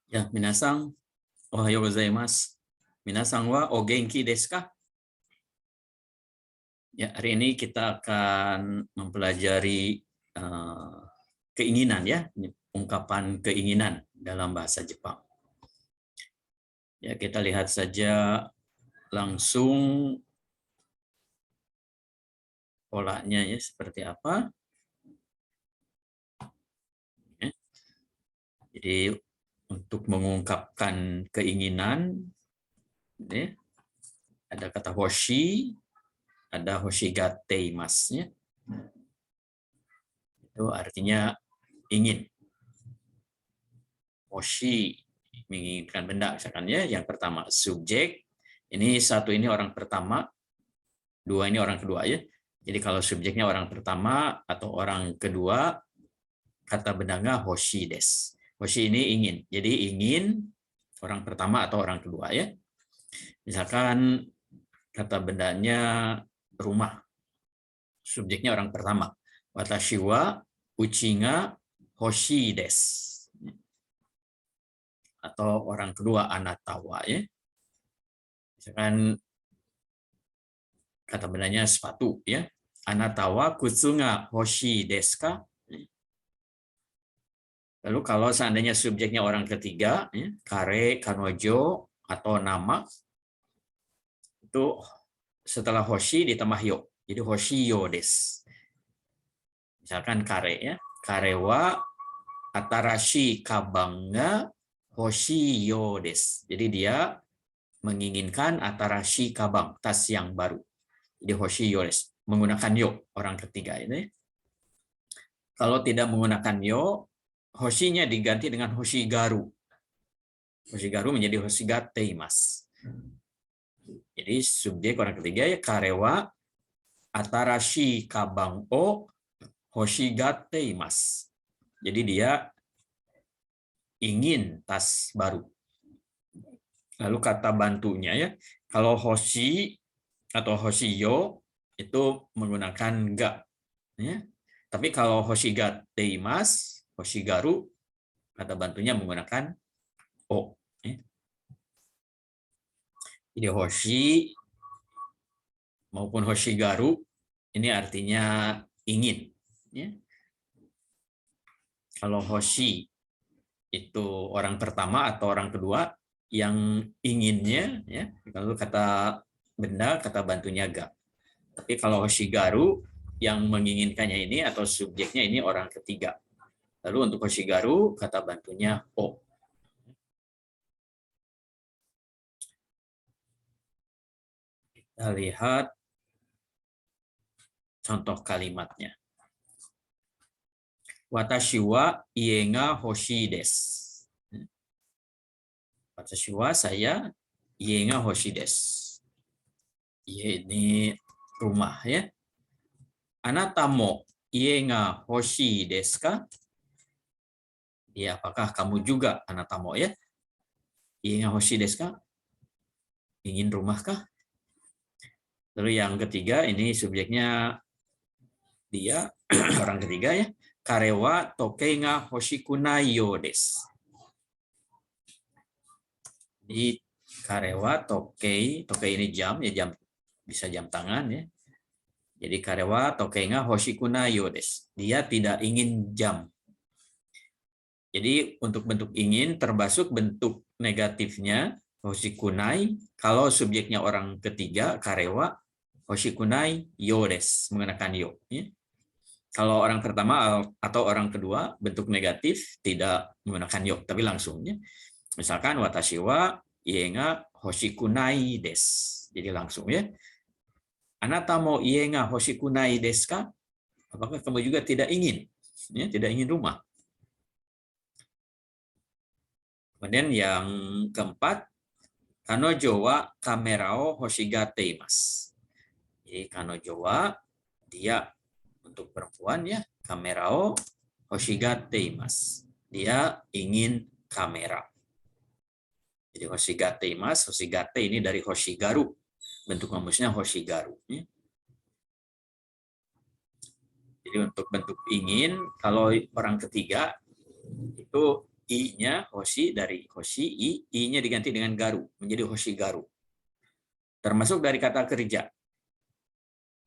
Ya, minasan, ohayou gozaimasu. Minasan wa o genki desu ka? Ya, hari ini kita akan mempelajari keinginan ya, ungkapan keinginan dalam bahasa Jepang. Ya, kita lihat saja langsung polanya ya seperti apa. Ya. Jadi untuk mengungkapkan keinginan, ya, ada kata hoshi, ada hoshigateimasu. Ya. Itu artinya ingin. Hoshi menginginkan benda misalkan ya. Yang pertama subjek, ini satu ini orang pertama, dua ini orang kedua ya. Jadi kalau subjeknya orang pertama atau orang kedua, kata bendanya hoshi des. Hoshi ini ingin. Jadi ingin orang pertama atau orang kedua ya. Misalkan kata bendanya rumah. Subjeknya orang pertama. Watashi wa uchi ga hoshi desu. Atau orang kedua anata wa ya. Misalkan kata bendanya sepatu ya. Anata wa kutsu ga hoshi desu ka? Lalu kalau seandainya subjeknya orang ketiga, ya, kare, kanojo, atau nama, itu setelah hoshi ditambah yo. Jadi hoshi yo desu. Misalkan kare ya. Kare wa atarashi kabang ga hoshi yo desu. Jadi dia menginginkan atarashi kabang, tas yang baru. Jadi hoshi yo desu. Menggunakan yo, orang ketiga ini. Kalau tidak menggunakan yo, hoshinya diganti dengan hoshigaru. Hoshigaru menjadi hoshigateimasu. Jadi subjek orang ketiga ya karewa atarashi kabang o hoshigateimasu. Jadi dia ingin tas baru. Lalu kata bantunya ya, kalau hoshi atau hoshiyo itu menggunakan ga. Ya. Tapi kalau hoshigateimasu, hoshigaru, kata bantunya menggunakan o. Jadi hoshi maupun hoshigaru ini artinya ingin. Ya. Kalau hoshi itu orang pertama atau orang kedua yang inginnya, ya. Lalu kata benda, kata bantunya ga. Tapi kalau hoshigaru yang menginginkannya ini atau subjeknya ini orang ketiga. Lalu untuk hoshigaru kata bantunya o. Kita lihat contoh kalimatnya. Watashi wa ie ga hoshii desu. Watashi wa saya ie ga hoshii desu. Ie ini rumah ya. Anata mo ie ga hoshii desu ka? Ya, apakah kamu juga anata mo ya? Ie ga hoshii desu ka? Ingin rumah kah? Lalu yang ketiga ini subjeknya dia orang ketiga ya. Kare wa tokei ga hoshikunai yo desu. Jadi kare wa tokei ini jam ya, jam bisa jam tangan ya. Jadi kare wa tokei ga hoshikunai yo desu. Dia tidak ingin jam. Jadi untuk bentuk ingin termasuk bentuk negatifnya hoshikunai. Kalau subjeknya orang ketiga karewa hoshikunai yo desu, menggunakan yo. Ya. Kalau orang pertama atau orang kedua bentuk negatif tidak menggunakan yo, tapi langsung. Ya. Misalkan watashi wa ie ga hoshikunai desu. Jadi langsung ya. Anata mo ie ga hoshikunai desu ka? Apakah kamu juga tidak ingin? Ya, tidak ingin rumah. Kemudian yang keempat, kanojo wa kamera o hoshigateimasu. Jadi kanojo wa dia untuk perempuan ya, kamera o hoshigateimasu. Dia ingin kamera. Jadi hoshigateimasu, hoshigate ini dari hoshigaru. Bentuk rumusnya hoshigaru. Ya. Jadi untuk bentuk ingin, kalau orang ketiga itu I-nya hoshi dari hoshi, I-nya diganti dengan garu, menjadi hoshi garu. Termasuk dari kata kerja.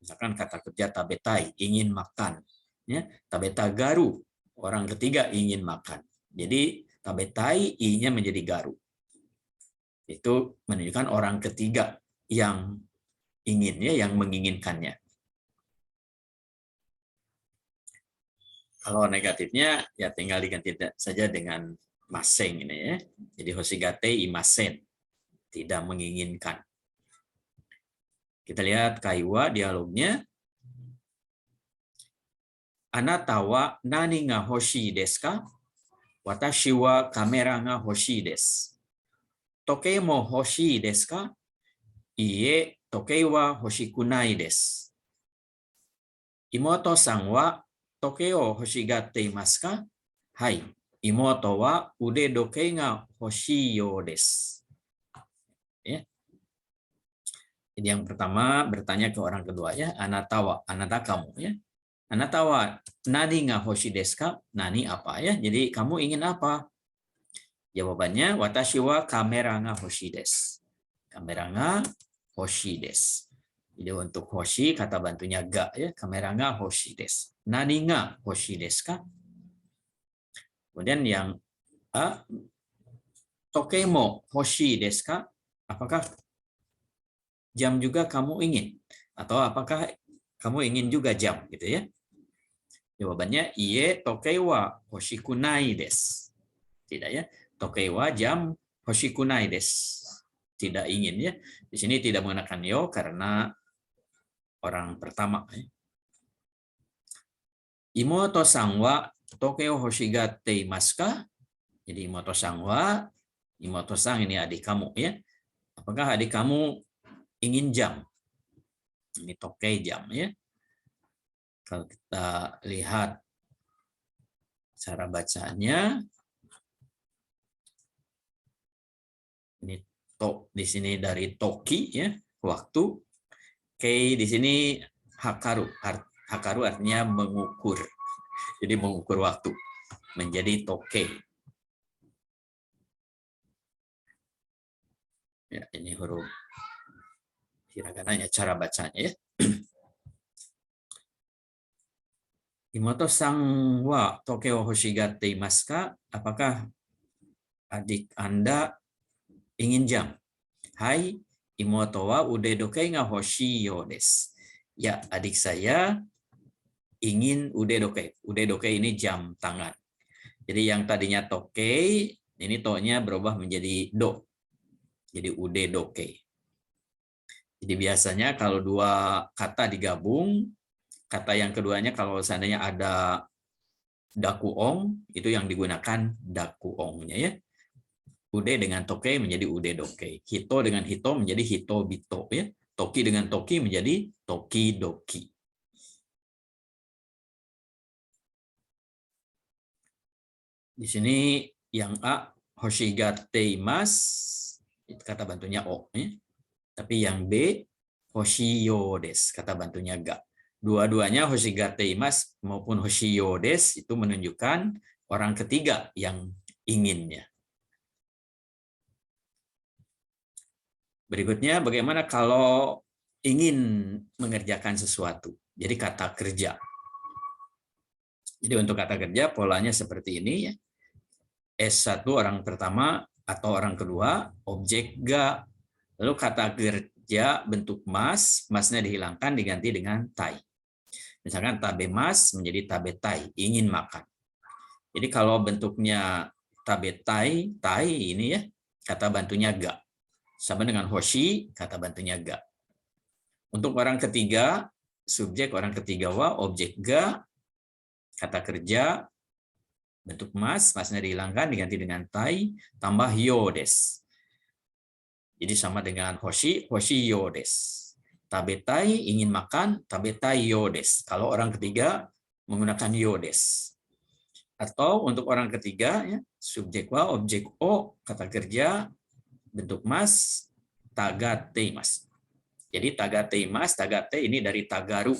Misalkan kata kerja tabetai, ingin makan. Ya, tabeta garu, orang ketiga ingin makan. Jadi tabetai, I-nya menjadi garu. Itu menunjukkan orang ketiga yang inginnya, yang menginginkannya. Kalau negatifnya ya tinggal diganti saja dengan maseng ini ya. Jadi hoshigate imasen, tidak menginginkan. Kita lihat kaiwa dialognya. Anata wa nani ga hoshii desu ka? Watashi wa kamera ga hoshii desu. Tokei mo hoshii desu ka? Iie, tokei wa hoshikunai desu. Imoto-san wa tokei o hoshigatte imasu ka? Hai. Imoto wa ude dokei ga hoshii you desu. Ya. Jadi yang pertama bertanya ke orang kedua ya, anata wa, anata kamu ya. Anata wa nani ga hoshii desu ka? Nani apa ya? Jadi kamu ingin apa? Jawabannya watashi wa kamera ga hoshii desu. Kamera ga hoshii desu. Jadi untuk hoshi kata bantunya ga ya, kamera ga hoshii desu. Nani ga hoshii desu ka? Kemudian yang A, tokei mo hoshii desu ka? Apakah jam juga kamu ingin? Atau apakah kamu ingin juga jam gitu ya? Jawabannya iie tokei wa hoshikunai desu. Tidak ya. Tokei wa jam, hoshikunai desu. Tidak ingin ya. Di sini tidak menggunakan yo karena orang pertama ya. Imoto-san wa tokei o hoshigatte imasu ka? Jadi imoto-san wa, imoto-san ini adik kamu ya. Apakah adik kamu ingin jam? Ini tokei jam ya. Kalau kita lihat cara bacanya, ini to di sini dari toki ya, waktu. Kei di sini hakaru. Hakaru artinya mengukur. Jadi mengukur waktu. Menjadi tokei. Ya, ini huruf hiragananya, cara bacanya ya. Imoto-san wa tokei o hoshigatte imasu ka? Apakah adik Anda ingin jam? Hai, imoto wa ude dokei ga hoshii you desu. Ya, adik saya ingin ude dokei. Ude dokei ini jam tangan. Jadi yang tadinya tokei, ini to-nya berubah menjadi do. Jadi ude dokei. Jadi biasanya kalau dua kata digabung, kata yang keduanya kalau seandainya ada dakuong, itu yang digunakan dakuongnya ya. Ude dengan tokei menjadi ude dokei. Hito dengan hito menjadi hito bito ya. Toki dengan toki menjadi toki doki. Di sini yang A hoshigatte imasu, itu kata bantunya o ya. Tapi yang B hoshiyo desu, kata bantunya ga. Dua-duanya hoshigatte imasu maupun hoshiyo desu itu menunjukkan orang ketiga yang inginnya. Berikutnya, bagaimana kalau ingin mengerjakan sesuatu? Jadi kata kerja. Jadi untuk kata kerja polanya seperti ini ya. S1 orang pertama atau orang kedua, objek ga. Lalu kata kerja bentuk mas, masnya dihilangkan diganti dengan tai. Misalkan tabemas menjadi tabetai, ingin makan. Jadi kalau bentuknya tabetai, tai ini ya, kata bantunya ga. Sama dengan hoshi, kata bantunya ga. Untuk orang ketiga, subjek orang ketiga wa, objek ga, kata kerja, bentuk mas, masnya dihilangkan, diganti dengan tai, tambah yo desu. Jadi sama dengan hoshi, hoshi yo desu. Tabetai, ingin makan, tabetai yo desu. Kalau orang ketiga menggunakan yo desu. Atau untuk orang ketiga, ya, subjek wa, objek o, kata kerja, bentuk mas, tagate mas. Jadi tagate mas, tagate ini dari tagaru.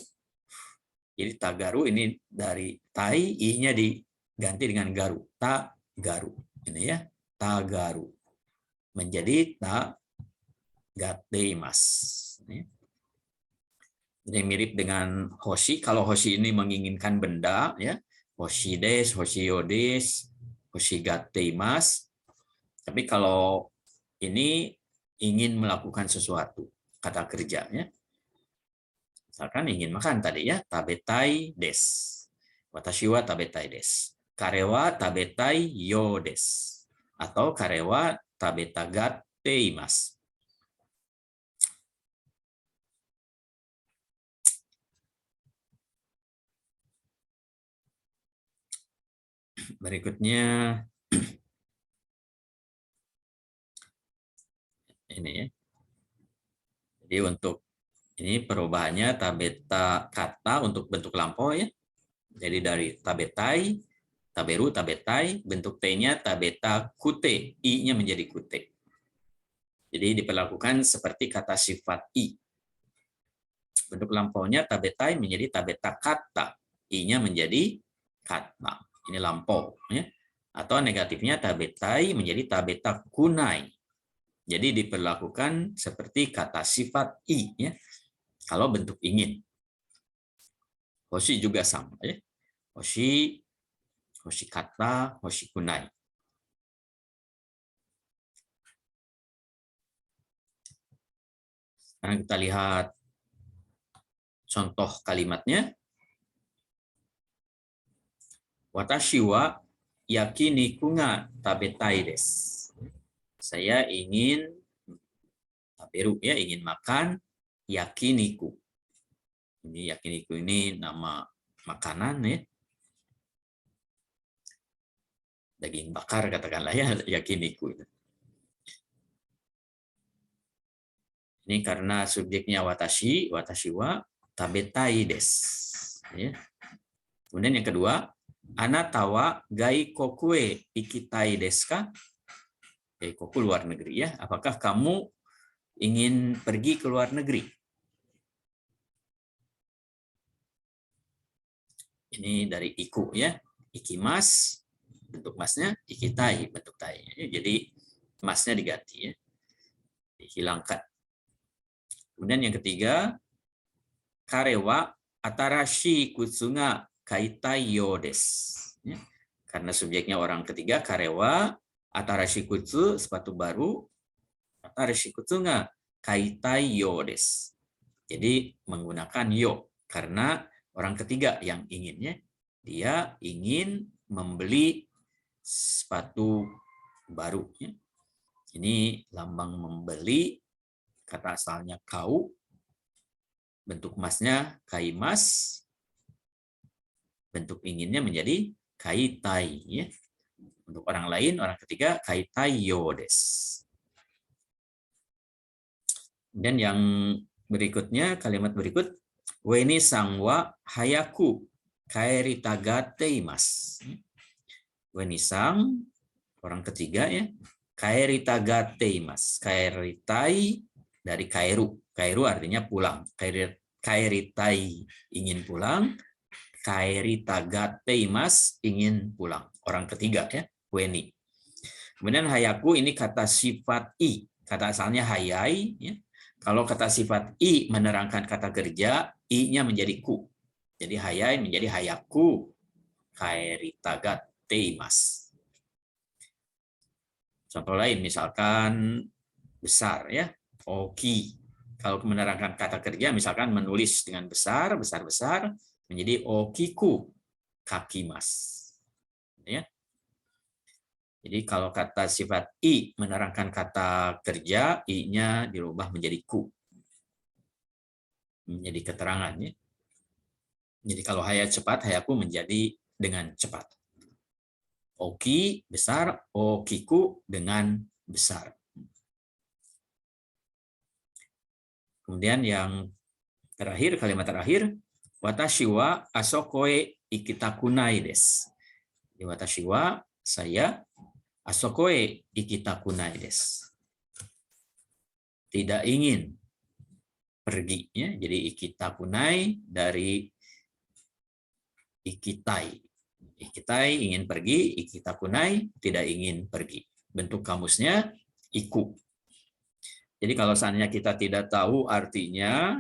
Jadi tagaru ini dari tai, i-nya diganti dengan garu, tagaru. Ini ya, tagaru. Menjadi tagateimasu. Ini mirip dengan hoshi. Kalau hoshi ini menginginkan benda, ya, hoshi des, hoshi yo des, hoshi gateimasu. Tapi kalau ini ingin melakukan sesuatu, kata kerjanya. Misalkan ingin makan tadi ya, tabetai des. Watashi wa tabetai des. Kare wa tabetai yo des. Atau kare wa tabetagatteimasu. Berikutnya ini ya. Jadi untuk ini perubahannya tabeta kata untuk bentuk lampau ya. Jadi dari tabetai, taberu, tabetai, bentuk T-nya tabeta kute, I-nya menjadi kute. Jadi diperlakukan seperti kata sifat I. Bentuk lampaunya tabetai menjadi tabeta kata, I-nya menjadi kata. Ini lampau ya. Atau negatifnya tabetai menjadi tabeta kunai. Jadi diperlakukan seperti kata sifat I ya. Kalau bentuk ingin. Hoshi juga sama ya. Hoshi, hoshi kata, hoshi kunai. Sekarang kita lihat contoh kalimatnya. Watashi wa yakiniku ga tabetai desu. Saya ingin taberu ya, ingin makan yakiniku. Ini yakiniku ini nama makanan ya. Daging bakar katakanlah ya, yakiniku. Ini karena subjeknya watashi, watashi wa tabetai desu. Ya. Kemudian yang kedua, anata wa gaikoku e ikitai desu ka? Gaikoku luar negeri ya. Apakah kamu ingin pergi ke luar negeri? Ini dari iku ya. Ikimas bentuk masnya, ikitai bentuk tai. Jadi masnya diganti ya. Dihilangkan. Kemudian yang ketiga, karewa atarashi kutsu ga kaitai yo desu. Ya. Karena subjeknya orang ketiga, karewa atarashi kutsu sepatu baru, atarashi kutsu ga kaitai yo desu. Jadi menggunakan yo karena orang ketiga yang inginnya, dia ingin membeli sepatu baru. Ya. Ini lambang membeli, kata asalnya kau, bentuk masnya kaimas, bentuk inginnya menjadi kaitai. Ya. Untuk orang lain, orang ketiga, kaitai yo desu. Dan yang berikutnya, kalimat berikut, weni sang wa hayaku kaeritagatteimasu. Weni sang, orang ketiga ya, kaeritagatteimasu. Kaeritai dari kairu. Kairu artinya pulang. Kaeritai ingin pulang. Kaeritagatteimasu ingin pulang. Orang ketiga ya, weni. Kemudian hayaku ini kata sifat I. Kata asalnya hayai. Ya. Kalau kata sifat I menerangkan kata kerja, I-nya menjadi ku. Jadi hayai menjadi hayaku kaeritagatteimasu. Contoh lain misalkan besar ya, oki. Kalau menerangkan kata kerja misalkan menulis dengan besar, besar-besar menjadi okiku kakimasu. Ya. Jadi kalau kata sifat I menerangkan kata kerja, I-nya dirubah menjadi ku. Menjadi keterangannya. Jadi kalau haya cepat, hayaku menjadi dengan cepat. Oki besar, okiku dengan besar. Kemudian yang terakhir, kalimat terakhir, watashi wa asokoe ikitakunai desu. Di watashi wa, saya, asokoe ikitakunai desu. Tidak ingin pergi. Ya. Jadi ikitakunai dari ikitai. Ikitai ingin pergi, ikitakunai tidak ingin pergi. Bentuk kamusnya iku. Jadi kalau seandainya kita tidak tahu artinya,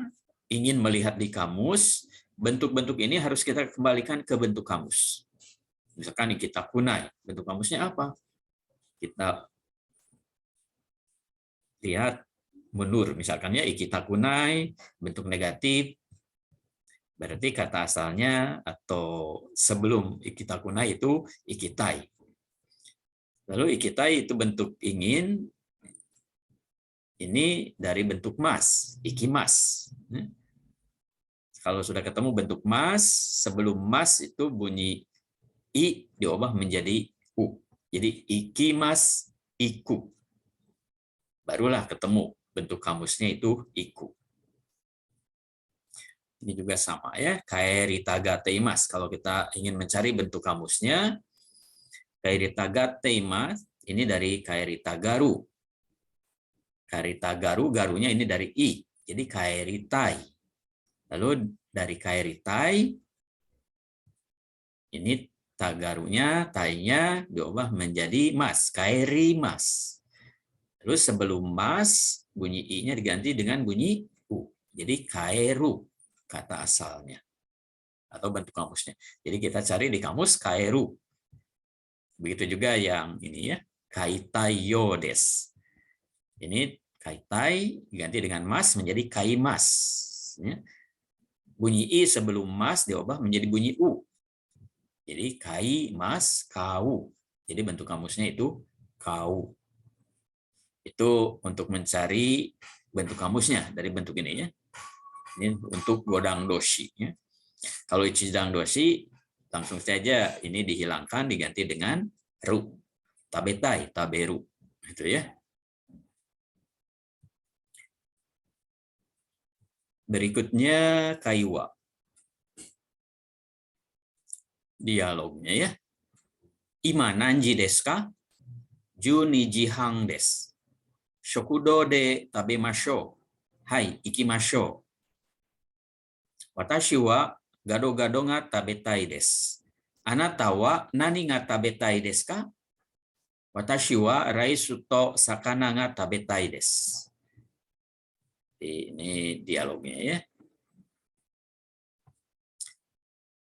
ingin melihat di kamus, bentuk-bentuk ini harus kita kembalikan ke bentuk kamus. Misalkan ikitakunai, bentuk kamusnya apa? Kita lihat mundur, misalkan ya ikitakunai, bentuk negatif, berarti kata asalnya atau sebelum ikitakunai itu ikitai. Lalu ikitai itu bentuk ingin, ini dari bentuk mas, ikimas. Kalau sudah ketemu bentuk mas, sebelum mas itu bunyi i diubah menjadi u. Jadi ikimas, iku. Barulah ketemu bentuk kamusnya itu iku. Ini juga sama ya, kaeritaga teimas. Kalau kita ingin mencari bentuk kamusnya, kaeritaga teimas ini dari kaeritagaru. Kaeritagaru, garunya ini dari i. Jadi kaeritai. Lalu dari kaeritai, ini tagarunya, tainya diubah menjadi mas, kaerimas. Lalu sebelum mas, bunyi i-nya diganti dengan bunyi u. Jadi kaeru, kata asalnya. Atau bentuk kamusnya. Jadi kita cari di kamus kaeru. Begitu juga yang ini ya, kaitayo des. Ini kaitai diganti dengan mas menjadi kaimas. Bunyi i sebelum mas diubah menjadi bunyi u. Jadi kaimas, kau. Jadi bentuk kamusnya itu kau. Itu untuk mencari bentuk kamusnya dari bentuk ini ya. Ini untuk godang doshi ya. Kalau ichidang doshi langsung saja ini dihilangkan diganti dengan ru. Tabetai, taberu. Itu ya. Berikutnya kaiwa. Dialognya ya. Ima nanji desu ka? 12時半です。食堂で食べましょう。はい、行きましょう。私はガドガドが食べたいです。あなたは何が食べたいですか？私はライスと魚が食べたいです。Ini dialognya ya.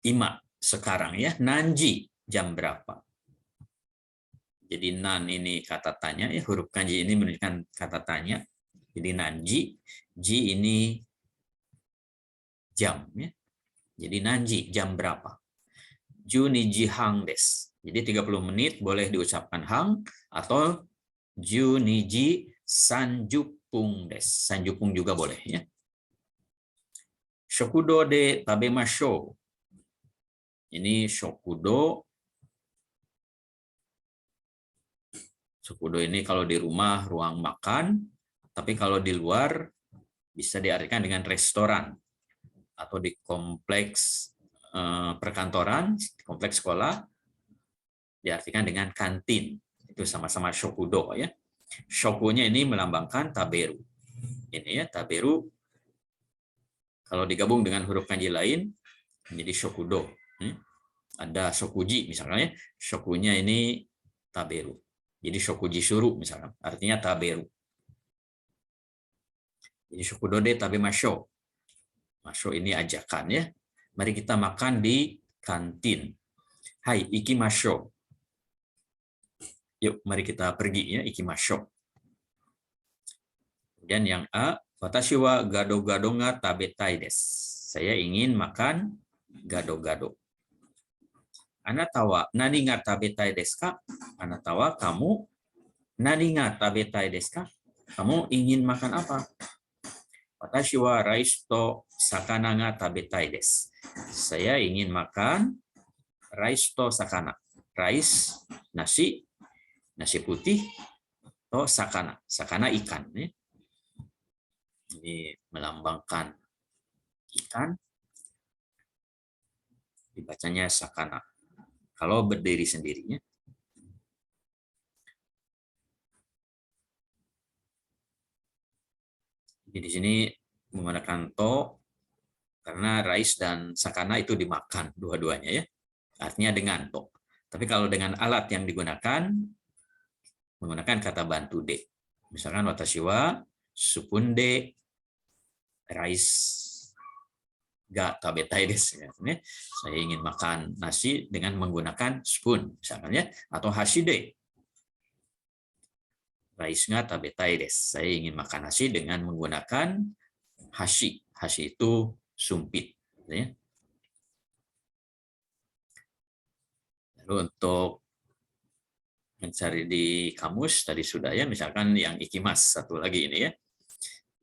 Ima, sekarang ya. Nanji, jam berapa? Jadi nan ini kata tanya, ya, huruf kanji ini menunjukkan kata tanya. Jadi nanji, ji ini jam. Ya. Jadi nanji, jam berapa? Juniji hang des. Jadi 30 menit boleh diucapkan hang atau juniji sanjupung des. Sanjupung juga boleh. Ya. Shokudo de tabemashou. Ini shokudo. Shokudo ini kalau di rumah ruang makan, tapi kalau di luar bisa diartikan dengan restoran atau di kompleks perkantoran, kompleks sekolah diartikan dengan kantin. Itu sama-sama shokudo ya. Shokunya ini melambangkan taberu. Ini ya taberu. Kalau digabung dengan huruf kanji lain menjadi shokudo. Ada shokuji misalnya, shokunya ini taberu. Jadi shokuji suru misalnya, artinya taberu. Jadi shokudo de tabemashou. Masho ini ajakan ya. Mari kita makan di kantin. Hai, ikimashou. Yuk, mari kita pergi ya, ikimashou. Kemudian yang A, watashi wa gado-gado ga tabetai desu. Saya ingin makan gado-gado. Anata wa nani ga tabetai desu ka? Anata wa kamu nani ga tabetai desu ka? Kamu ingin makan apa? Watashi wa rice to sakana ga tabetai desu. Saya ingin makan rice to sakana. Rice, nasi, nasi putih, to sakana. Sakana ikan. Ini melambangkan ikan. Dibacanya sakana. Kalau berdiri sendirinya. Jadi di sini menggunakan to karena rice dan sakana itu dimakan dua-duanya ya. artinya dengan to. Tapi kalau dengan alat yang digunakan, menggunakan kata bantu de. Misalkan watashi wa supun de rice ga tabetai desu. Saya ingin makan nasi dengan menggunakan spoon, misalkan ya, atau hashi de rice ga tabetai desu. Saya ingin makan nasi dengan menggunakan hashi. Hashi itu sumpit. Ya. Lalu untuk mencari di kamus tadi sudah ya, misalkan yang ikimas, satu lagi ini ya.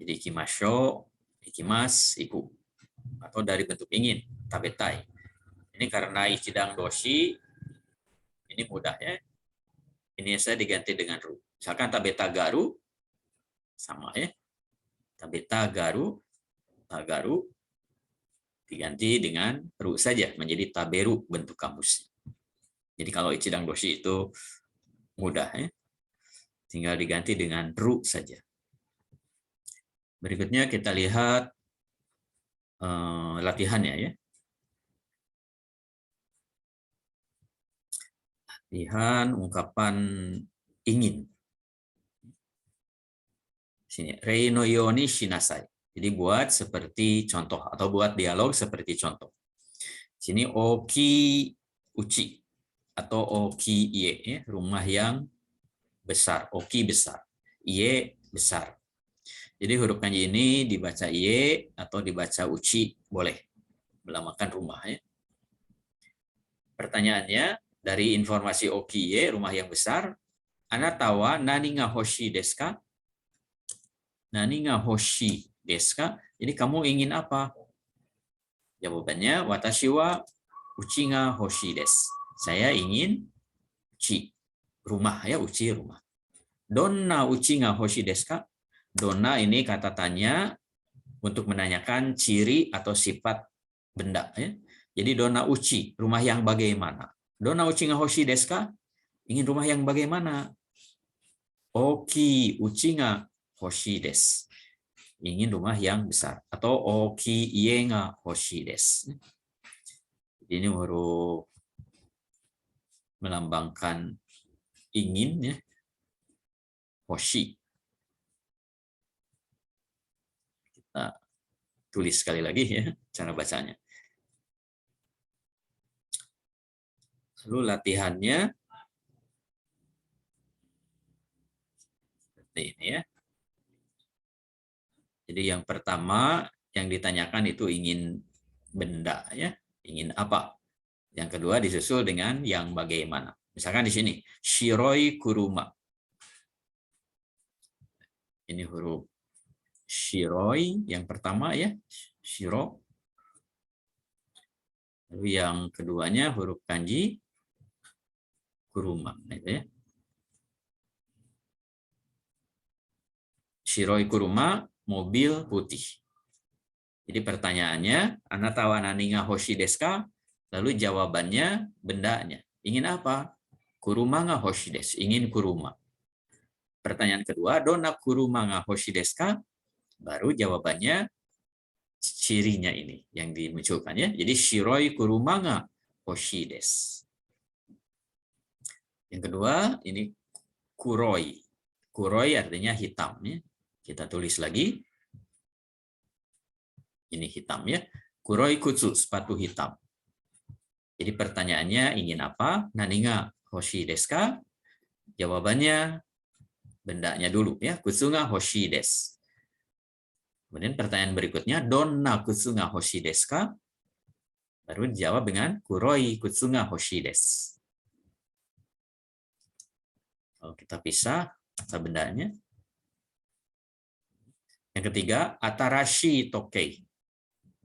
Jadi ikimasho, ikimas, iku. Atau dari bentuk ingin, tabetai. Ini karena ichidang doshi, ini mudah ya. Ini saya diganti dengan ru. Misalkan tabeta garu, sama ya. Tabeta garu, tagaru, diganti dengan ru saja, menjadi taberu bentuk kamus. Jadi kalau ichidang doshi itu mudah ya. Tinggal diganti dengan ru saja. Berikutnya kita lihat latihannya ya. Latihan ungkapan ingin. Sini, rei no yoni shinasai. Jadi buat seperti contoh atau buat dialog seperti contoh. Sini oki uchi atau oki ie ya, rumah yang besar, oki besar, ie besar. Jadi huruf kanji ini dibaca ie atau dibaca uchi boleh, melambangkan rumah ya. Pertanyaannya, dari informasi oki ie, rumah yang besar, anata wa nani ga hoshi desu ka? Nani ga hoshi desu ka? Jadi kamu ingin apa? Jawabannya, watashi wa uchi ga hoshi desu. Saya ingin uchi, rumah ya, uchi rumah. Donna uchi ga hoshi desu ka? Donna ini kata tanya untuk menanyakan ciri atau sifat benda ya. Jadi donna uchi, rumah yang bagaimana? Donna uchi ga hoshi desu ka? Ingin rumah yang bagaimana? Oki uchi ga hoshi desu. Ingin rumah yang besar, atau oki ie ga hoshi desu. Ini huruf melambangkan ingin ya. Hoshi. Kita tulis sekali lagi ya cara bacanya. Lalu latihannya seperti ini ya. Jadi yang pertama yang ditanyakan itu ingin benda ya, ingin apa. Yang kedua disusul dengan yang bagaimana. Misalkan di sini shiroi kuruma. Ini huruf shiroi yang pertama ya, shiro. Lalu yang keduanya huruf kanji kuruma gitu ya. Shiroi kuruma, mobil putih. Jadi pertanyaannya, anata wa nani ga hoshi desu ka? Lalu jawabannya bendanya. Ingin apa? Kuruma ga hoshi desu. Ingin kuruma. Pertanyaan kedua, donna kuruma ga hoshi desu ka? Baru jawabannya cirinya ini yang dimunculkan ya. Jadi shiroi kuruma ga hoshi desu. Yang kedua, ini kuroi. Kuroi artinya hitam ya. Kita tulis lagi. Ini hitam ya. Kuroi kutsu, sepatu hitam. Jadi pertanyaannya ingin apa? Nani ga hoshi desu ka? Jawabannya bendanya dulu ya. Kutsu ga hoshi desu. Kemudian pertanyaan berikutnya, donna kutsu ga hoshi desu ka? Baru dijawab dengan kuroi kutsu ga hoshi desu. Kalau kita pisah kata bendanya. Yang ketiga, atarashi tokei.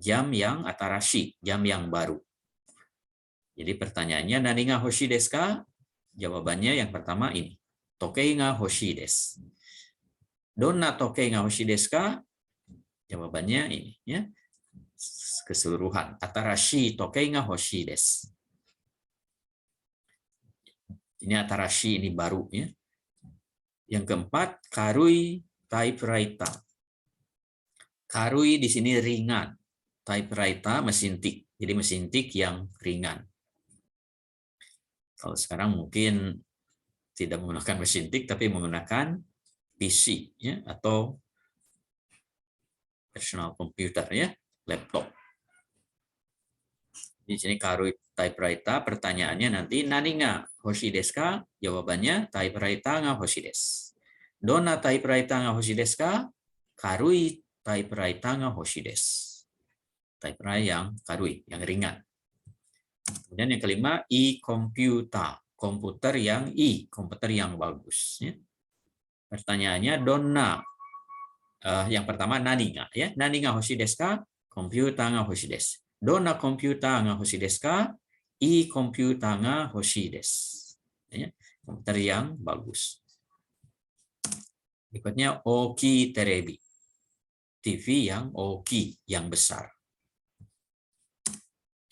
Jam yang atarashi, jam yang baru. Jadi pertanyaannya, nani ga hoshi desu ka? Jawabannya yang pertama ini. Tokei ga hoshi desu. Donna tokei ga hoshi desu ka? Jawabannya ini ya. Keseluruhan. Atarashi tokei ga hoshi desu. Ini atarashi, ini baru ya. Yang keempat, karui typewriter. Karui di sini ringan. Typewriter mesin tik. Jadi mesin tik yang ringan. Kalau sekarang mungkin tidak menggunakan mesin tik, tapi menggunakan PC ya, atau personal computer ya, laptop. Di sini karui typewriter, pertanyaannya nanti nani ga hoshi desu ka? Jawabannya typewriter ga hoshi desu. Donna typewriter ga hoshi desu ka? Karui typewriter ga hoshi desu. Typewriter yang karui, yang ringan. Kemudian yang kelima, e-computer, komputer yang bagus. Ya. Pertanyaannya donna, yang pertama nani ga ya, nani ga hoshi desu ka? Komputer ga hoshi desu. Donna komputer ga hoshi desu ka? E-computer ga hoshi desu. Ya, komputer yang bagus. Berikutnya oki terebi, TV yang oki, yang besar.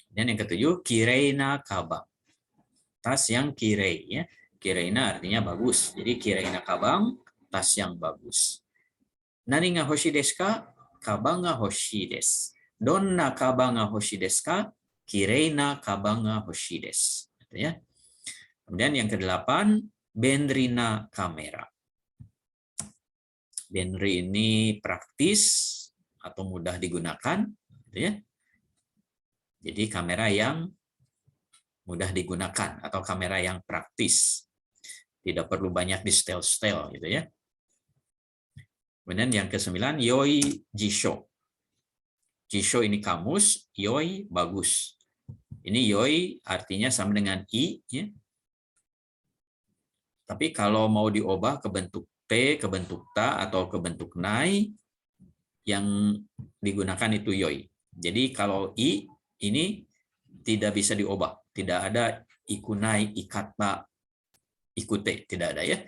Dan yang ketujuh, kireina kabang, tas yang kirei ya. Kireina artinya bagus. Jadi kireina kabang, tas yang bagus. Nani ga hoshi desu ka? Kabang ga hoshi desu. Donna kabang ga hoshi desu ka? Kireina kabang ga hoshi desu. Ya. Kemudian yang kedelapan, benrina kamera. Benri ini praktis atau mudah digunakan, gitu ya. Jadi kamera yang mudah digunakan atau kamera yang praktis, tidak perlu banyak di setel-setel, gitu ya. Kemudian yang ke-9, yoi jisho. Jisho ini kamus, yoi bagus. Ini yoi artinya sama dengan i, ya. Tapi kalau mau diubah ke bentuk T, ke bentuk ta, atau ke bentuk nai, yang digunakan itu yoi. Jadi kalau i ini tidak bisa diubah, tidak ada ikunai, ikata, ikute, tidak ada ya.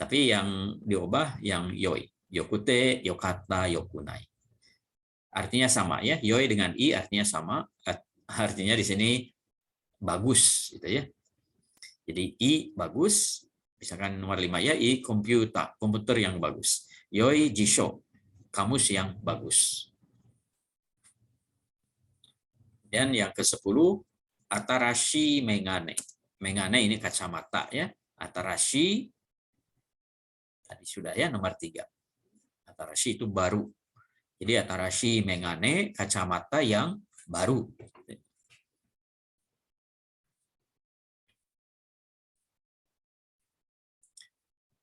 Tapi yang diubah yang yoi, yokute, yokata, yokunai. Artinya sama ya, yoi dengan i artinya sama, artinya di sini bagus gitu ya. Jadi i bagus, misalkan nomor 5 ya, i komputer yang bagus. Yoi jisho, kamus yang bagus. Dan yang ke-10, atarashi megane. Megane ini kacamata ya. Atarashi tadi sudah ya, nomor 3. Atarashi itu baru. Jadi atarashi megane, kacamata yang baru.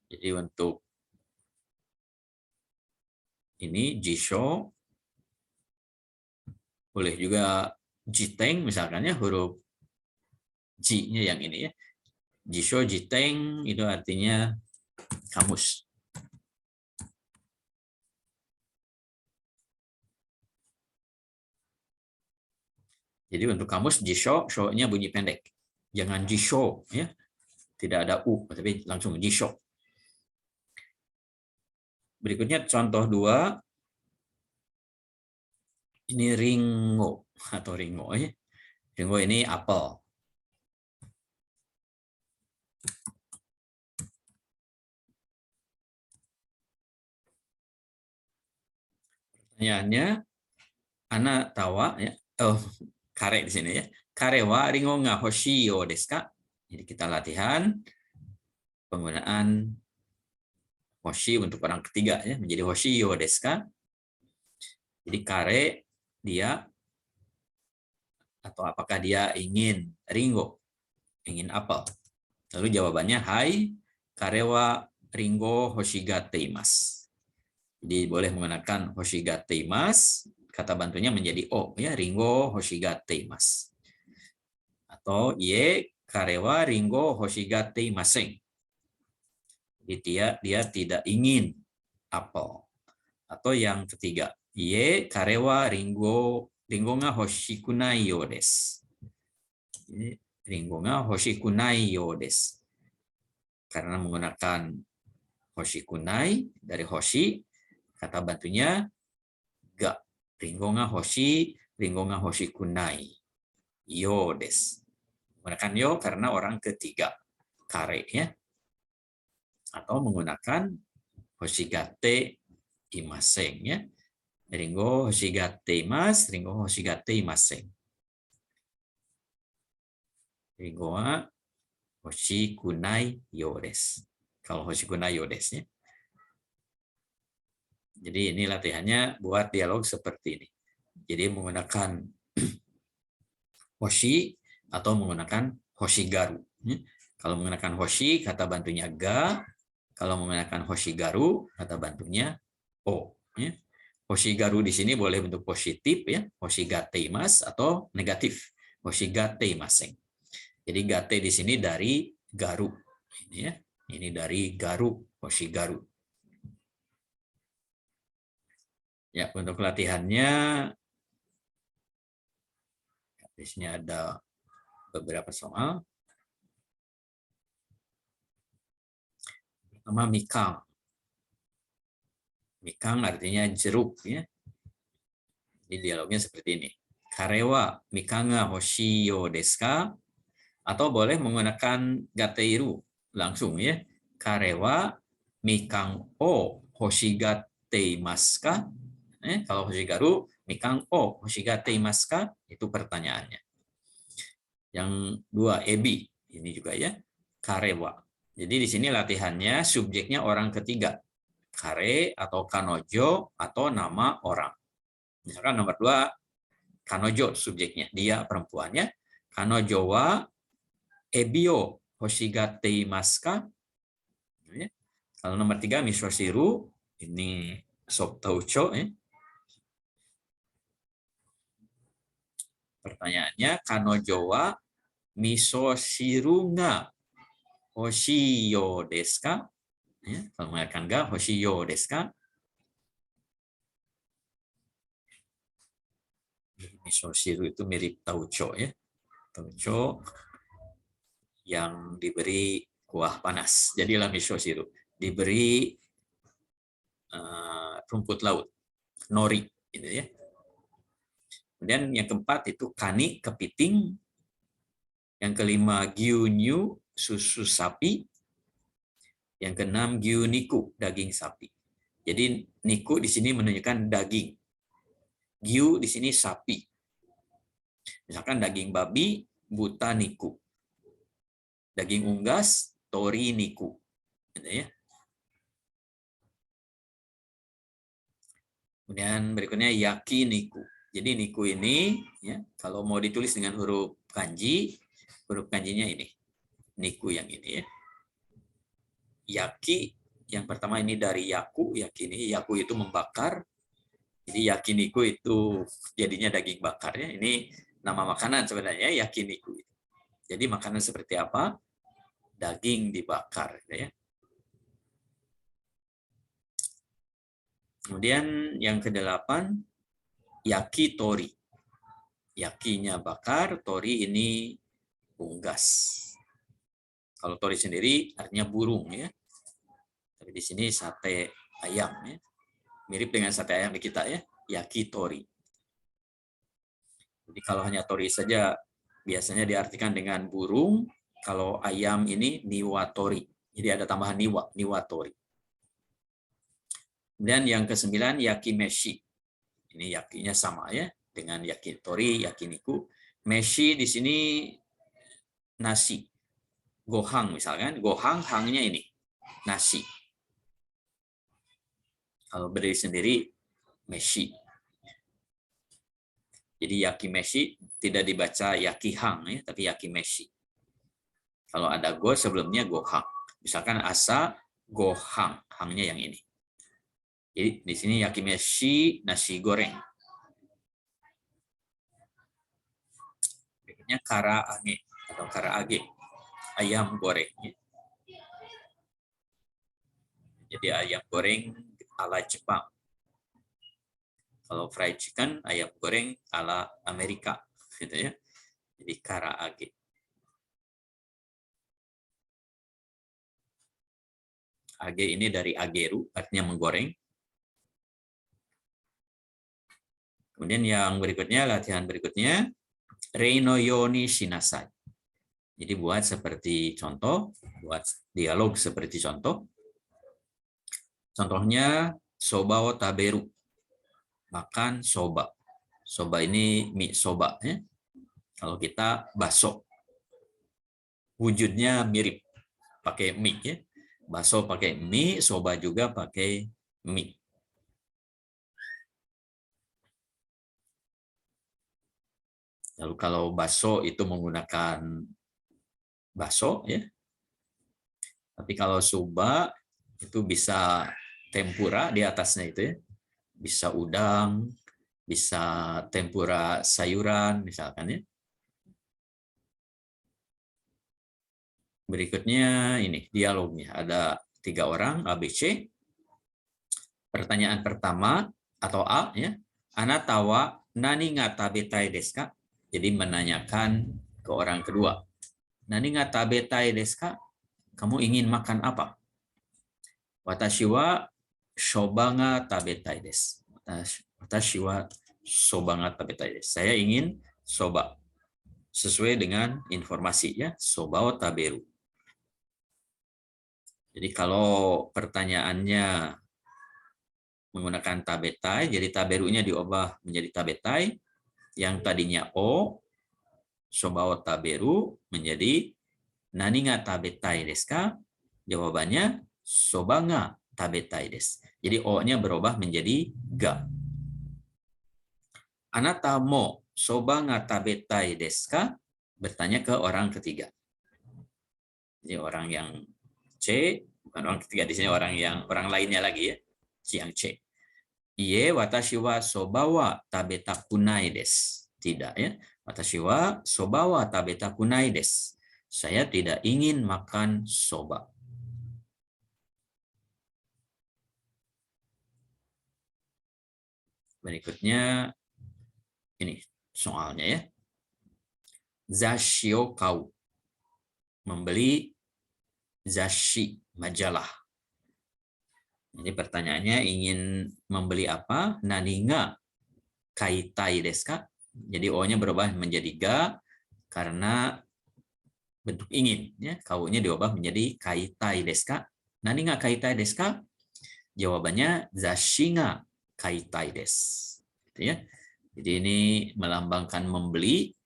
Jadi untuk ini jisho, boleh juga jiteng misalkan ya, huruf J-nya yang ini ya. Jisho jiteng itu artinya kamus. Jadi untuk kamus jisho, show-nya bunyi pendek. Jangan jisho ya. Tidak ada u, tapi langsung jisho. Berikutnya contoh 2. Ini ringo atau ringo ya. Ringo ini apel. Pertanyaannya, ana tawa ya. Oh, kare di sini ya. Kare wa ringo nga hoshi yo desu ka? Jadi kita latihan penggunaan hoshi untuk orang ketiga ya, menjadi hoshi yo desu ka? Jadi kare dia, atau apakah dia ingin ringo, ingin apel. Lalu jawabannya hai, kare wa ringo hoshigate imasu. Jadi boleh menggunakan hoshigate imasu, kata bantunya menjadi o ya, ringo hoshigate imasu. Atau ye kare wa ringo hoshigate imasen. Jadi dia tidak ingin apel. Atau yang ketiga, ye kare wa ringo ga hoshikunai yo desu. Ringo ga hoshikunai yo desu. Karena menggunakan hoshikunai dari hoshi, kata bantunya ga. Ringo ga hoshikunai yo desu. Menggunakan yo karena orang ketiga, kare ya. Atau menggunakan hoshigate imasen ya. Ringo hoshigate imasu, ringo hoshigate imasen. Ringo wa Hoshikunai yo desu. Kalau hoshikunai yo desu ya. Jadi ini latihannya buat dialog seperti ini. Jadi menggunakan hoshi atau menggunakan hoshigaru. Kalau menggunakan hoshi, kata bantunya ga. Kalau menggunakan hoshigaru, kata bantunya o. Hoshigaru di sini boleh bentuk positif ya, hoshigateimasu, atau negatif, hoshigateimaseng. Jadi gate di sini dari garu. Ini ya, ini dari garu, hoshigaru. Ya, untuk latihannya di sini ada beberapa soal. Pertama, mikang. Mikang artinya jeruk ya. Jadi dialognya seperti ini. Karewa mikanga hoshiyo desu ka? Atau boleh menggunakan gateiru langsung ya. Karewa mikang o hoshigateimasu ka? Kalau hoshigaru, mikang o hoshigateimasu ka? Itu pertanyaannya. Yang dua, ebi. Ini juga ya. Karewa. Jadi di sini latihannya subjeknya orang ketiga. Kare atau kanojo atau nama orang. Misalkan nomor 2, kanojo subjeknya, dia perempuannya. Kanojo wa ebi o hoshigateimasu ka? Kalau nomor 3, misoshiru, ini sop tauco. Pertanyaannya, kanojo wa misoshiru ga hoshiyo desu ka? Kalau mengatakan ga, hoshiyo desu ka? Misoshiru itu mirip tauco ya. Tauco yang diberi kuah panas. Jadilah misoshiru. Diberi rumput laut, nori gitu ya. Kemudian yang keempat itu kani, kepiting. Yang kelima gyunyu, susu sapi. Yang keenam gyuniku, daging sapi. Jadi niku di sini menunjukkan daging. Gyu di sini sapi. Misalkan daging babi, buta niku. Daging unggas, tori niku. Gitu ya. Kemudian berikutnya yakiniku. Jadi niku ini ya, kalau mau ditulis dengan huruf kanjinya ini. Niku yang ini ya. Yaki yang pertama ini dari yaku, yakini, yaku itu membakar. Jadi yakiniku itu jadinya daging bakar ya. Ini nama makanan sebenarnya, yakiniku. Jadi makanan seperti apa? Daging dibakar ya. Kemudian yang ke-8, yakitori. Yakinya bakar, tori ini unggas. Kalau tori sendiri artinya burung ya. Tapi di sini sate ayam ya. Mirip dengan sate ayam di kita ya, yakitori. Jadi kalau hanya tori saja biasanya diartikan dengan burung, kalau ayam ini niwatori. Jadi ada tambahan niwatori. Kemudian yang ke-9, yakimeshi. Ini yakinya sama ya dengan yakitori, yakiniku. Meshi di sini nasi. Gohang misalkan, gohang hangnya ini nasi. Kalau berdiri sendiri meshi. Jadi yakimeshi tidak dibaca yakihang ya, tapi yakimeshi. Kalau ada go sebelumnya gohang. Misalkan asa gohang, hangnya yang ini. Jadi di sini yakimeshi nasi goreng. Berikutnya karaage atau karaage, ayam goreng. Jadi ayam goreng ala Jepang. Kalau fried chicken, ayam goreng ala Amerika, gitu ya. Jadi karaage. Age ini dari ageru, artinya menggoreng. Kemudian yang berikutnya, latihan berikutnya, reino yoni shinasai. Jadi buat seperti contoh, buat dialog seperti contoh. Contohnya, soba o taberu. Makan soba. Soba ini mie soba. Ya. Kalau kita bakso. wujudnya mirip, pakai mi ya. Bakso pakai mi, soba juga pakai mi. Lalu kalau bakso itu menggunakan bakso ya. Tapi kalau soba itu bisa tempura di atasnya itu ya. Bisa udang, bisa tempura sayuran misalkan ya. Berikutnya ini dialognya. Ada 3 orang ABC. Pertanyaan pertama atau A ya. Anatawa nani nga tabetai desu ka? Jadi menanyakan ke orang kedua. Nani nga tabetai desu ka? Kamu ingin makan apa? Watashi wa soba nga tabetai desu. Watashi wa soba nga tabetai desu. Saya ingin soba. Sesuai dengan informasi ya, soba o taberu. Jadi kalau pertanyaannya menggunakan tabetai, jadi taberunya diubah menjadi tabetai, yang tadinya o, soba o taberu menjadi nani nga tabetai desu ka? Jawabannya soba nga tabetai desu. Jadi o-nya berubah menjadi ga. Anata mo soba nga tabetai desu ka? Bertanya ke orang ketiga. Jadi orang yang C, bukan orang ketiga di sini, orang lainnya lagi ya, si yang C. Iye, watashi wa soba wa tabetakunai desu. Tidak ya, watashi wa soba wa tabetakunai desu. Saya tidak ingin makan soba. Berikutnya ini soalnya ya. Zashi o kau. Membeli zashi, majalah. Jadi pertanyaannya ingin membeli apa? Nani nga kaitai desu ka? Jadi O-nya berubah menjadi ga karena bentuk ingin. Ya. Kau-nya diubah menjadi kaitai desu ka? Nani nga kaitai desu ka? Jawabannya zashi nga kaitai desu. Gitu ya. Jadi ini melambangkan membeli.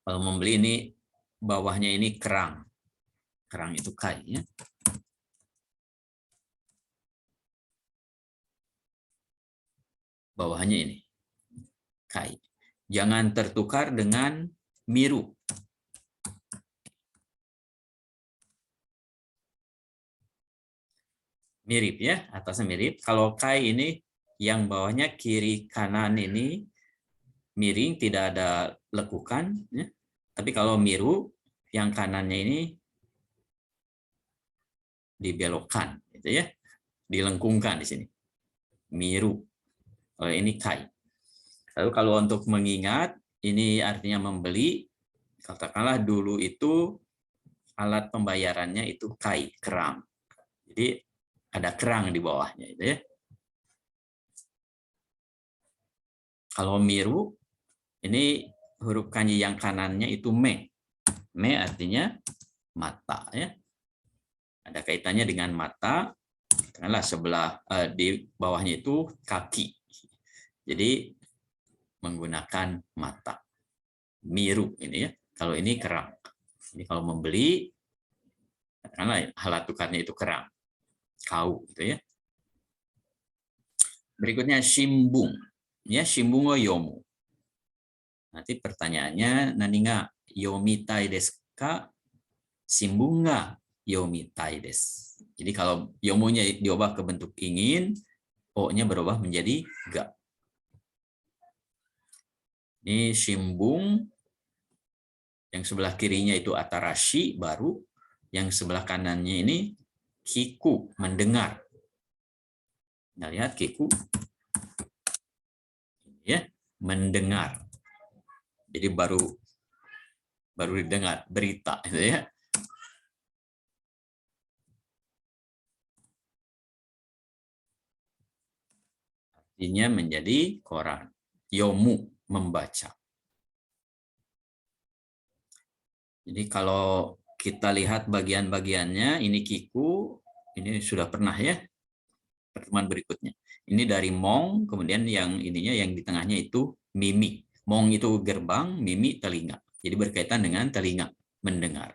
Kalau membeli ini bawahnya ini kerang. Kerang itu kai ya. Bawahnya ini kai. Jangan tertukar dengan miru. Mirip ya, atasnya mirip. Kalau kai ini yang bawahnya kiri kanan ini miring, tidak ada lekukan ya. Tapi kalau miru yang kanannya ini dibelokkan gitu ya. Dilengkungkan di sini. Miru. Kalau ini kai. Lalu kalau untuk mengingat, ini artinya membeli. Katakanlah dulu itu alat pembayarannya itu kai, kerang. Jadi ada kerang di bawahnya itu ya. Kalau miru ini huruf kanji yang kanannya itu me. Me artinya mata ya. Ada kaitannya dengan mata. Katakanlah sebelah di bawahnya itu kaki. Jadi menggunakan mata. Miru ini ya. Kalau ini kerang. Ini kalau membeli katakanlah alat tukarnya itu kerang. Kau gitu ya. Berikutnya shimbung. Ya, shimbung o yomu. Nanti pertanyaannya nani nga yomitai desu ka? Shimbun ga yomitai desu. Jadi kalau yomunya diubah ke bentuk ingin, o-nya berubah menjadi ga. Ini shimbun, yang sebelah kirinya itu atarashi, baru. Yang sebelah kanannya ini kiku, mendengar. Nah, lihat kiku. Ya, mendengar. Jadi baru didengar berita gitu ya. Artinya menjadi koran. Yomu, membaca. Jadi kalau kita lihat bagian-bagiannya, ini kiku, ini sudah pernah ya. pertemuan berikutnya. Ini dari Mong, kemudian yang ininya yang di tengahnya itu Mimi. Mong itu gerbang, Mimi telinga. Jadi berkaitan dengan telinga, mendengar.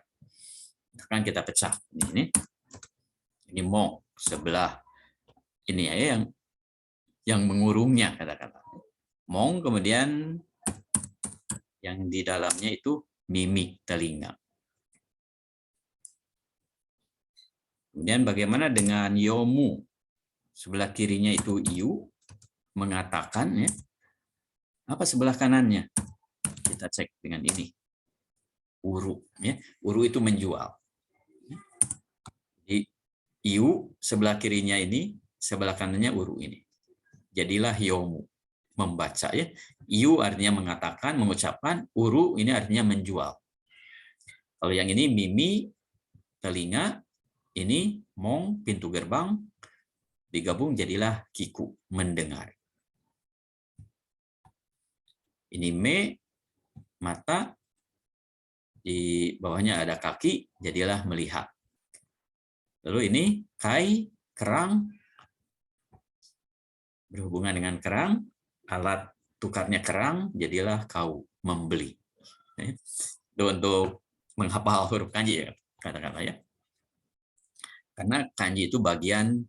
Akan kita pecah. Ini Mong sebelah ini ya yang mengurungnya kata-kata. Mong, kemudian yang di dalamnya itu Mimi telinga. Kemudian bagaimana dengan Yomu? Sebelah kirinya itu Iu mengatakan ya. Apa sebelah kanannya? Kita cek dengan ini. Uru ya. Uru itu menjual. Jadi Iu sebelah kirinya ini, sebelah kanannya Uru ini. Jadilah Yomu, membaca ya. Iu artinya mengatakan, mengucapkan, Uru ini artinya menjual. Kalau yang ini Mimi telinga, ini Mong pintu gerbang, digabung jadilah Kiku, mendengar. Ini Me, mata, di bawahnya ada kaki, jadilah melihat. Lalu ini Kai, kerang, berhubungan dengan kerang, alat tukarnya kerang, jadilah kau, membeli. Itu untuk menghafal huruf kanji ya, kata-kata ya. Karena kanji itu bagian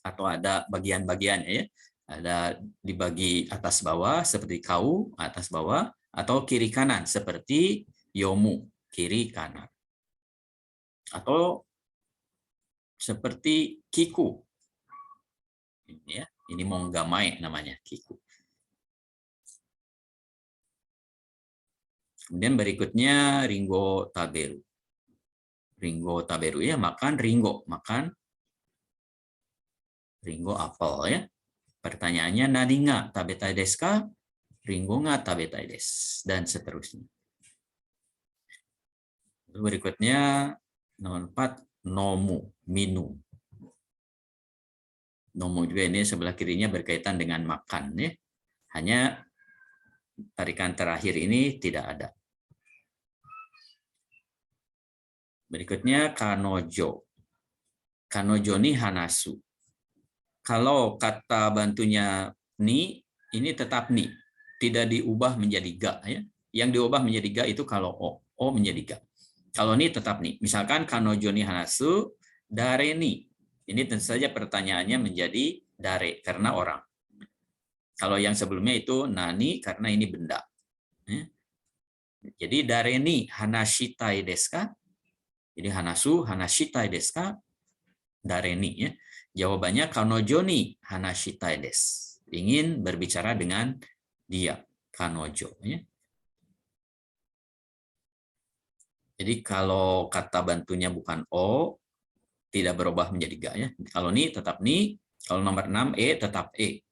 atau ada bagian-bagiannya ya. Ada dibagi atas bawah seperti kau, atas bawah, atau kiri kanan seperti yomu, kiri kanan. Atau seperti kiku. Ini ya, ini monggamai namanya kiku. Kemudian berikutnya ringo taberu. Ringo taberu ya, makan ringo, makan ringo apel ya. Pertanyaannya nani nga tabetai desu ka? Ringo nga tabetai desu, dan seterusnya. Berikutnya nomor 4 nomu, minum. Nomu juga ini sebelah kirinya berkaitan dengan makan ya. Hanya tarikan terakhir ini tidak ada. Berikutnya kanojo. Kanojo ni hanasu. Kalau kata bantunya ni, ini tetap ni. Tidak diubah menjadi ga. Ya. Yang diubah menjadi ga itu kalau o. O menjadi ga. Kalau ni tetap ni. Misalkan kanojo ni hanasu, dare ni. Ini tentu saja pertanyaannya menjadi dare, karena orang. Kalau yang sebelumnya itu nani, karena ini benda. Ya. Jadi dare ni hanashitai desu ka? Jadi hanasu, hanashitai desu ka? Dare ni. Ya. Jawabannya kanojo ni hanashitai desu. Ingin berbicara dengan dia, kanojo. Ya. Jadi kalau kata bantunya bukan o, tidak berubah menjadi ga. Ya. Kalau ni tetap ni, kalau nomor 6 tetap e.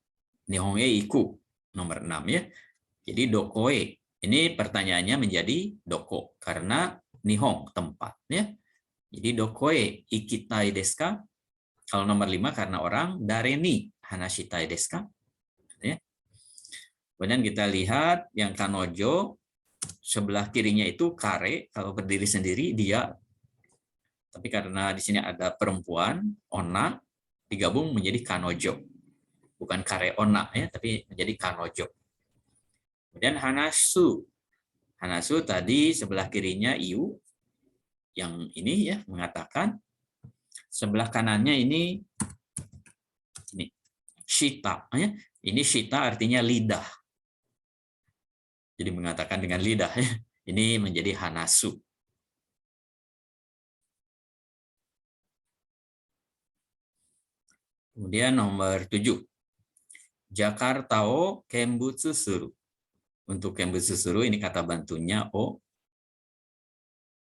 Nihon iku nomor 6 ya. Jadi dokoe. Ini pertanyaannya menjadi doko karena nihon tempat ya. Jadi dokoe ikitai desu ka? Kalau nomor 5 karena orang, dare ni hanashitai desu ka? Ya. Kemudian kita lihat yang kanojo, sebelah kirinya itu kare, kalau berdiri sendiri dia. Tapi karena di sini ada perempuan, ona, digabung menjadi kanojo. Bukan kare ona ya, tapi menjadi kanojo. Kemudian hanasu. Hanasu tadi sebelah kirinya iu, yang ini ya mengatakan. Sebelah kanannya ini shita ya. Ini shita artinya lidah. Jadi mengatakan dengan lidah ya. Ini menjadi hanasu. Kemudian nomor 7. Jakarta o kenbutsu suru. Untuk kenbutsu suru ini kata bantunya o.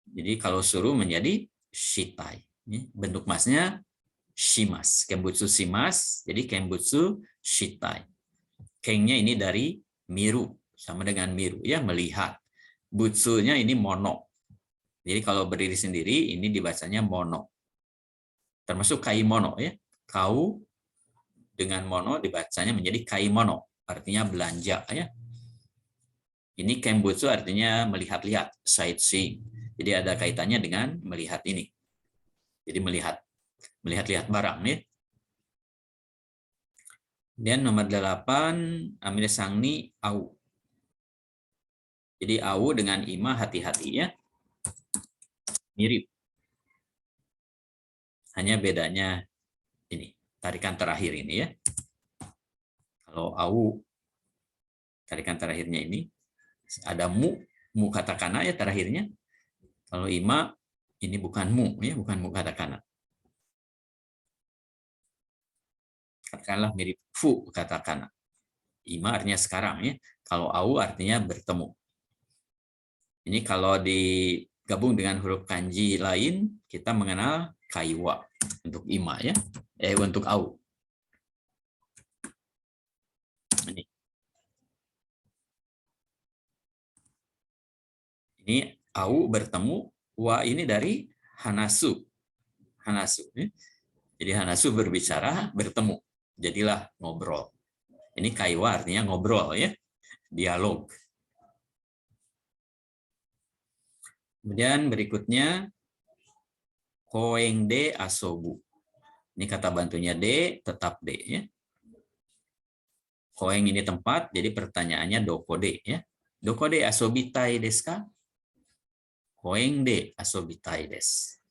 Jadi kalau suru menjadi shitai. Bentuk masnya shimas. Kenbutsu shimas, jadi kenbutsu shitai. Kengnya ini dari miru, sama dengan miru ya, melihat. Butsunya ini mono. Jadi kalau berdiri sendiri ini dibacanya mono. Termasuk kaimono ya. Kau dengan mono dibacanya menjadi kaimono, artinya belanja ya. Ini kenbutsu artinya melihat-lihat, sightseeing. Jadi ada kaitannya dengan melihat ini. Jadi melihat-lihat barang ya. Dan nomor 8, Amir Sangni au. Jadi au dengan ima hati-hati ya. Mirip. Hanya bedanya ini, tarikan terakhir ini ya. Kalau au, tarikan terakhirnya ini, ada mu katakana ya terakhirnya. Kalau ima, ini bukan mu ya, bukan mu katakana. Katakanlah mirip fu katakana. Ima artinya sekarang ya. Kalau au artinya bertemu. Ini kalau digabung dengan huruf kanji lain, kita mengenal kaiwa untuk ima ya. Untuk au. Ini au bertemu, wa ini dari hanasu. Hanasu. Ya. Jadi hanasu berbicara, bertemu. Jadilah ngobrol. Ini kaiwa artinya ngobrol ya. Dialog. Kemudian berikutnya koeng de asobu. Ini kata bantunya de, tetap de ya. Koeng ini tempat, jadi pertanyaannya doko de ya. Doko de asobitai desu ka? Koeng de asobitai desu.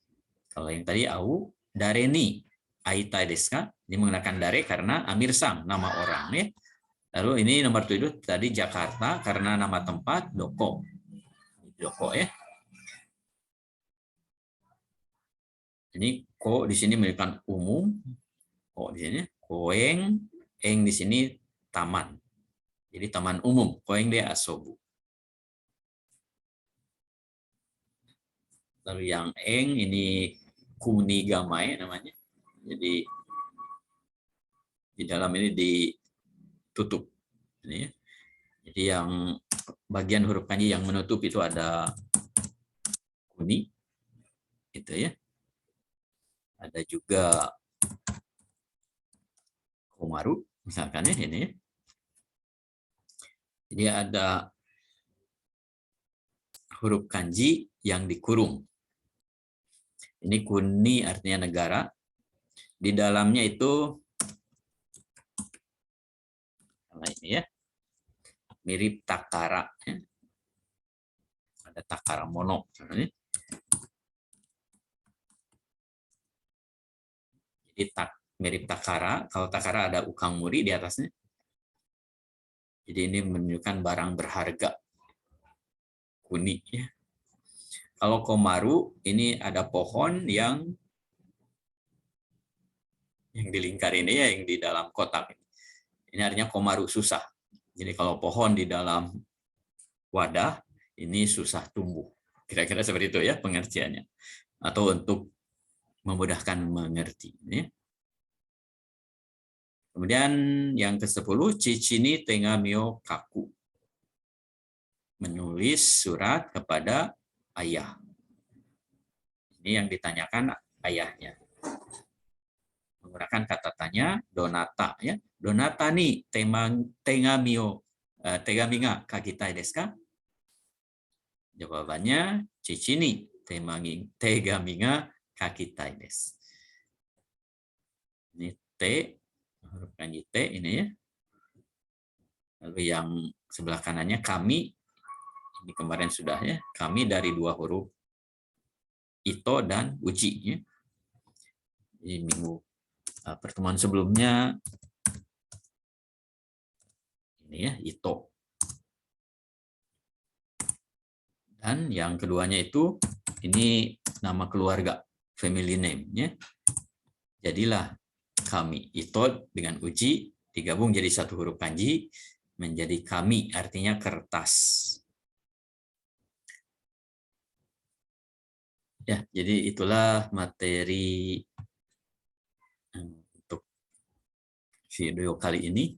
Kalau yang tadi au, dare ni aitai desu ka? Ini menggunakan dare karena Amir Sang, nama orang ya. Lalu ini nomor 7 tadi Jakarta karena nama tempat doko. Doko ya. Ini ko di sini menunjukkan umum, ko di sini koeng, eng di sini taman. Jadi taman umum, koeng de asobu. Lalu yang eng ini kunigamae namanya. Jadi di dalam ini ditutup. Ini ya. Jadi yang bagian huruf kanji yang menutup itu ada kuni, gitu ya. Ada juga komaru, misalkan ya ini. Ya. Jadi ada huruf kanji yang dikurung. Ini kuni artinya negara. Di dalamnya itu ini ya, mirip takara. Ya. Ada takara mono. Jadi mirip takara. Kalau takara ada ukang muri di atasnya. Jadi ini menunjukkan barang berharga. Kuni ya. Kalau komaru ini ada pohon yang dilingkar ini ya, yang di dalam kotak. Ini artinya komaru susah. Jadi kalau pohon di dalam wadah ini susah tumbuh. Kira-kira seperti itu ya pengertiannya. Atau untuk memudahkan mengerti. Ya. Kemudian yang ke-10, Chichini Tengamio Kaku. Menulis surat kepada ayah. Ini yang ditanyakan ayahnya. Menggunakan kata tanya donata ya. Donata ni tengamio tegami ga kakitai desu ka? Jawabannya Chichini tegami ga kakitai desu. Ini T, huruf kanji T ini ya. Lalu yang sebelah kanannya kami, ini kemarin sudah ya, kami dari 2 huruf ito dan uji ya. Ini minggu pertemuan sebelumnya ini ya ito. Dan yang keduanya itu ini nama keluarga, family name ya. Jadilah kami, ito dengan uji digabung jadi 1 huruf kanji menjadi kami, artinya kertas. Ya, jadi itulah materi untuk video kali ini.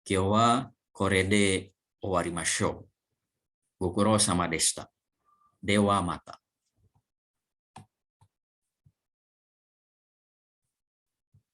Kyou wa kore de owarimashou. Gokuro sama deshita. Dewa mata.